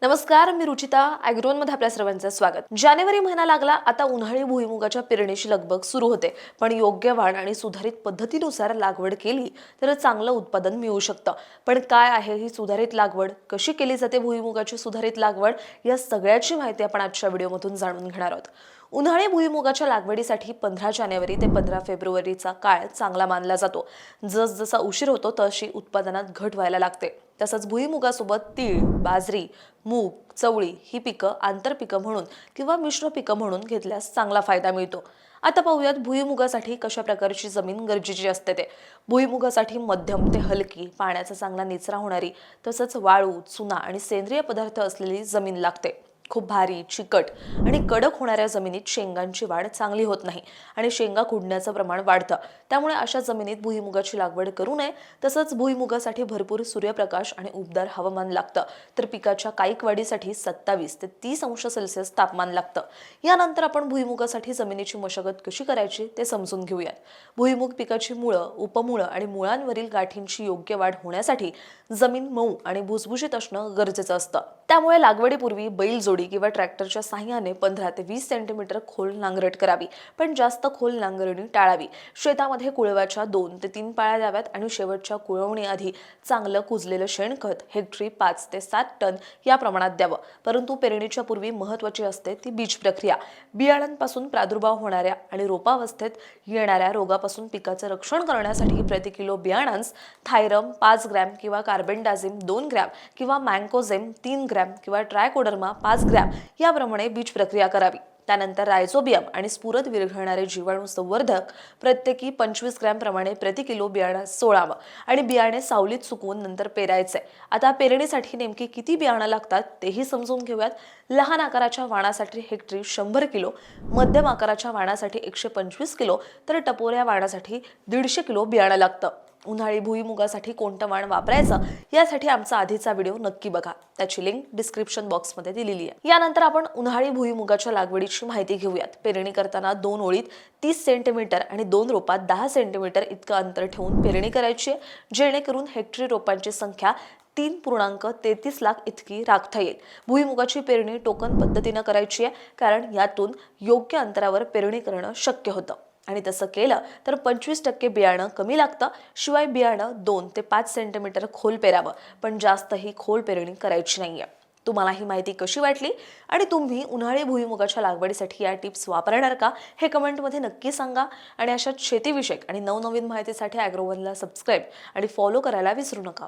नमस्कार, मी रुचिता. ॲग्रोनमध्ये आपल्या सर्वांचं स्वागत. जानेवारी महिना लागला, आता उन्हाळी भुईमुगाच्या पेरणीची लगबग सुरू होते. पण योग्य वाण आणि सुधारित पद्धतीनुसार लागवड केली तर चांगलं उत्पादन मिळू शकतं. पण काय आहे ही सुधारित लागवड, कशी केली जाते भुईमुगाची सुधारित लागवड, या सगळ्याची माहिती आपण आजच्या व्हिडिओमधून जाणून घेणार आहोत. उन्हाळी भुईमुगाच्या लागवडीसाठी 15 जानेवारी ते 15 फेब्रुवारीचा काळ चांगला मानला जातो. जसजसा उशीर होतो तशी उत्पादनात घट व्हायला लागते. तसंच भुईमुगासोबत तीळ, बाजरी, मूग, चवळी ही पिकं आंतरपिकं म्हणून किंवा मिश्र पिकं म्हणून घेतल्यास चांगला फायदा मिळतो. आता पाहूयात भुईमुगासाठी कशा प्रकारची जमीन गरजेची असते ते. भुईमुगासाठी मध्यम ते हलकी, पाण्याचा चांगला निचरा होणारी, तसंच वाळू, चुना आणि सेंद्रिय पदार्थ असलेली जमीन लागते. खूप भारी, चिकट आणि कडक होणाऱ्या जमिनीत शेंगांची वाढ चांगली होत नाही आणि शेंगा कुडण्याचं प्रमाण वाढतं. त्यामुळे अशा जमिनीत भुईमुगाची लागवड करू नये. तसंच भुईमुगासाठी भरपूर सूर्यप्रकाश आणि उबदार हवामान लागतं. तर पिकाच्या कायिक वाढीसाठी 27 ते 30 अंश सेल्सिअस तापमान लागतं. यानंतर आपण भुईमुगासाठी जमिनीची मशागत कशी करायची ते समजून घेऊयात. भुईमुग पिकाची मुळं, उपमुळं आणि मुळांवरील गाठींची योग्य वाढ होण्यासाठी जमीन मऊ आणि भुसभुशीत असणं गरजेचं असतं. त्यामुळे लागवडीपूर्वी बैलजोडी किंवा ट्रॅक्टरच्या साहाय्याने 15 ते 20 सेंटीमीटर खोल नांगरट करावी, पण जास्त खोल नांगरणी टाळावी. शेतामध्ये कुळवाच्या 2 ते 3 पाळ्या द्याव्यात आणि शेवटच्या कुळवणीआधी चांगलं कुजलेलं शेणखत हेक्टरी 5 ते 7 टन या प्रमाणात द्यावं. परंतु पेरणीच्या पूर्वी महत्त्वाची असते ती बीज प्रक्रिया. बियाणांपासून प्रादुर्भाव होणाऱ्या आणि रोपावस्थेत येणाऱ्या रोगापासून पिकाचं रक्षण करण्यासाठी प्रति किलो बियाणांस थायरम 5 ग्रॅम किंवा कार्बेंडाझिम 2 ग्रॅम किंवा मँकोझेम 3 ग्रॅम किंवा ट्रायकोडर्मा 5 ग्रॅम याप्रमाणे बीज प्रक्रिया करावी. त्यानंतर रायझोबियम आणि स्फुरद विरघळणारे जीवाणू संवर्धक प्रत्येकी 25 ग्रॅम प्रमाणे प्रति किलो बियाणं सोडावं आणि बियाणे सावलीत सुकवून नंतर पेरायचे. आता पेरणीसाठी नेमकी किती बियाणं लागतात तेही समजून घेऊयात. लहान आकाराच्या वाणासाठी हेक्टरी 100 किलो, मध्यम आकाराच्या वाणासाठी 125 किलो, तर टपोऱ्या वाणासाठी 150 किलो बियाणं लागतं. उन्हाळी भुईमुगासाठी कोणतं वाण वापरायचं यासाठी आमचा आधीचा व्हिडिओ नक्की बघा. त्याची लिंक डिस्क्रिप्शन बॉक्समध्ये दिलेली आहे. यानंतर आपण उन्हाळी भुईमुगाच्या लागवडीची माहिती घेऊयात. पेरणी करताना 2 ओळीत 30 सेंटीमीटर आणि 2 रोपात 10 सेंटीमीटर इतकं अंतर ठेवून पेरणी करायची आहे, जेणेकरून हेक्टरी रोपांची संख्या 3.33 लाख इतकी राखता येईल. भुईमुगाची पेरणी टोकन पद्धतीनं करायची आहे, कारण यातून योग्य अंतरावर पेरणी करणं शक्य होतं. आणि तसं केलं तर 25% बियाणं कमी लागतं. शिवाय बियाणं 2 ते 5 सेंटीमीटर खोल पेरावं, पण जास्तही खोल पेरणी करायची नाहीये. तुम्हाला ही माहिती कशी वाटली आणि तुम्ही उन्हाळी भुईमुगाच्या लागवडीसाठी या टिप्स वापरणार का हे कमेंटमध्ये नक्की सांगा. आणि अशाच शेतीविषयक आणि नवनवीन माहितीसाठी ॲग्रोवनला सबस्क्राईब आणि फॉलो करायला विसरू नका.